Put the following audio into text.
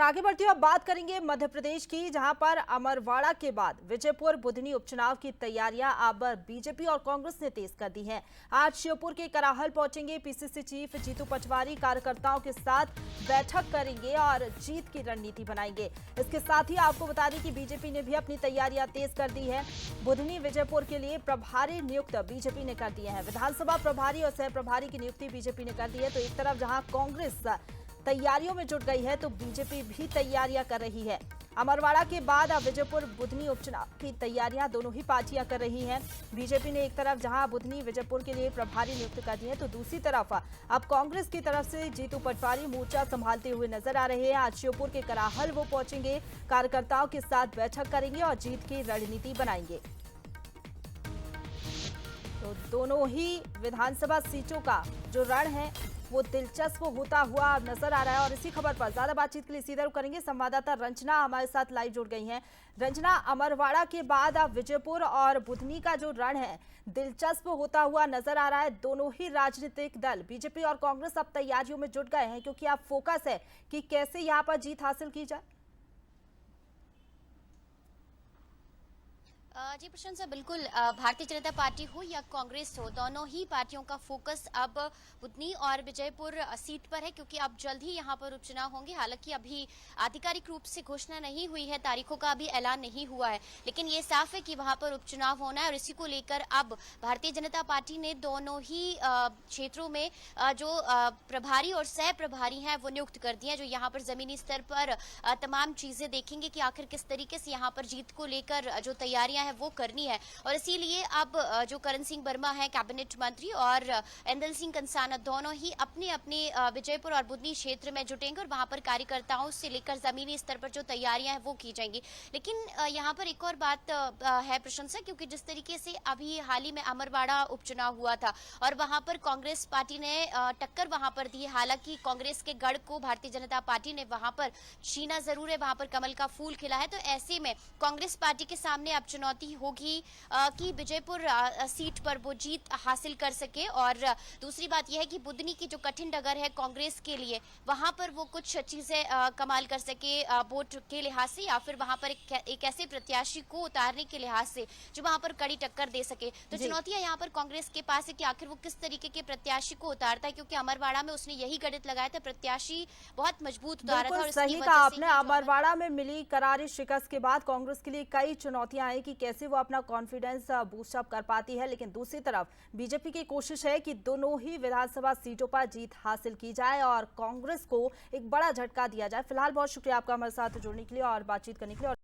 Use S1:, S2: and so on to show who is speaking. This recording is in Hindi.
S1: आगे बढ़ती हुई अब बात करेंगे मध्य प्रदेश की, जहां पर अमरवाड़ा के बाद विजयपुर बुधनी उपचुनाव की तैयारियां अब बीजेपी और कांग्रेस ने तेज कर दी हैं। आज श्योपुर के कराहल पहुंचेंगे पीसीसी चीफ जीतू पटवारी, कार्यकर्ताओं के साथ बैठक करेंगे और जीत की रणनीति बनाएंगे। इसके साथ ही आपको बता दें कि बीजेपी ने भी अपनी तैयारियां तेज कर दी है। बुधनी विजयपुर के लिए प्रभारी नियुक्त बीजेपी ने कर दिए हैं। विधानसभा प्रभारी और सह प्रभारी की नियुक्ति बीजेपी ने कर दी है। तो एक तरफ जहां कांग्रेस तैयारियों में जुट गई है, तो बीजेपी भी तैयारियां कर रही है। अमरवाड़ा के बाद अब विजयपुर बुधनी उपचुनाव की तैयारियां दोनों ही पार्टियां कर रही हैं। बीजेपी ने एक तरफ जहां बुधनी विजयपुर के लिए प्रभारी नियुक्त कर दिए हैं, तो दूसरी तरफ अब कांग्रेस की तरफ से जीतू पटवारी मोर्चा संभालते हुए नजर आ रहे हैं। आज श्योपुर के कराहल वो पहुंचेंगे, कार्यकर्ताओं के साथ बैठक करेंगे और जीत की रणनीति बनाएंगे। तो दोनों ही विधानसभा सीटों का जो रण है वो दिलचस्प होता हुआ नजर आ रहा है। और इसी खबर पर ज्यादा बातचीत के लिए सीधा रुख करेंगे, संवाददाता रंजना हमारे साथ लाइव जुड़ गई हैं। रंजना, अमरवाड़ा के बाद अब विजयपुर और बुधनी का जो रण है दिलचस्प होता हुआ नजर आ रहा है। दोनों ही राजनीतिक दल बीजेपी और कांग्रेस अब तैयारियों में जुट गए हैं, क्योंकि अब फोकस है कि कैसे यहाँ पर जीत हासिल की जाए।
S2: जी प्रशंसा, बिल्कुल भारतीय जनता पार्टी हो या कांग्रेस हो, दोनों ही पार्टियों का फोकस अब बुधनी और विजयपुर सीट पर है, क्योंकि अब जल्द ही यहां पर उपचुनाव होंगे। हालांकि अभी आधिकारिक रूप से घोषणा नहीं हुई है, तारीखों का अभी ऐलान नहीं हुआ है, लेकिन ये साफ है कि वहां पर उपचुनाव होना है। और इसी को लेकर अब भारतीय जनता पार्टी ने दोनों ही क्षेत्रों में जो प्रभारी और सह प्रभारी हैं वो नियुक्त कर दिए हैं, जो यहाँ पर जमीनी स्तर पर तमाम चीजें देखेंगे कि आखिर किस तरीके से यहाँ पर जीत को लेकर जो तैयारियां वो करनी है। और इसीलिए अब जो करण सिंह वर्मा है कैबिनेट मंत्री और एंदल सिंह कंसाना, दोनों ही अपने अपने विजयपुर और बुधनी क्षेत्र में जुटेंगे और वहां पर कार्यकर्ताओं से लेकर जमीनी स्तर पर जो तैयारियां हैं वो की जाएंगी। लेकिन यहाँ पर एक और बात है प्रशंसा, क्योंकि जिस तरीके से अभी हाल ही में अमरवाड़ा उपचुनाव हुआ था और वहां पर कांग्रेस पार्टी ने टक्कर वहां पर दी। हालांकि कांग्रेस के गढ़ को भारतीय जनता पार्टी ने वहां पर छीना जरूर है, वहां पर कमल का फूल खिला है। तो ऐसे में कांग्रेस पार्टी के सामने अब चुनौती होगी कि विजयपुर सीट पर वो जीत हासिल कर सके। और दूसरी बात यह है कि बुधनी की जो कठिन डगर है कांग्रेस के लिए, वहां पर वो कुछ चीजें कमाल कर सके वोट के लिहाज से, या फिर वहां पर एक ऐसे प्रत्याशी को उतारने के लिहाज से जो वहां पर कड़ी टक्कर दे सके। तो चुनौतियां यहाँ पर कांग्रेस के पास है कि आखिर वो किस तरीके के प्रत्याशी को उतारता है, क्योंकि अमरवाड़ा में उसने यही गणित लगाया था, प्रत्याशी बहुत मजबूत उतारा था। और
S1: सही कहा आपने, अमरवाड़ा में मिली करारी शिकस्त के बाद कांग्रेस के लिए कई चुनौतियां आई कि कैसे वो अपना कॉन्फिडेंस बूस्ट अप कर पाती है। लेकिन दूसरी तरफ बीजेपी की कोशिश है कि दोनों ही विधानसभा सीटों पर जीत हासिल की जाए और कांग्रेस को एक बड़ा झटका दिया जाए। फिलहाल बहुत शुक्रिया आपका हमारे साथ जुड़ने के लिए और बातचीत करने के लिए।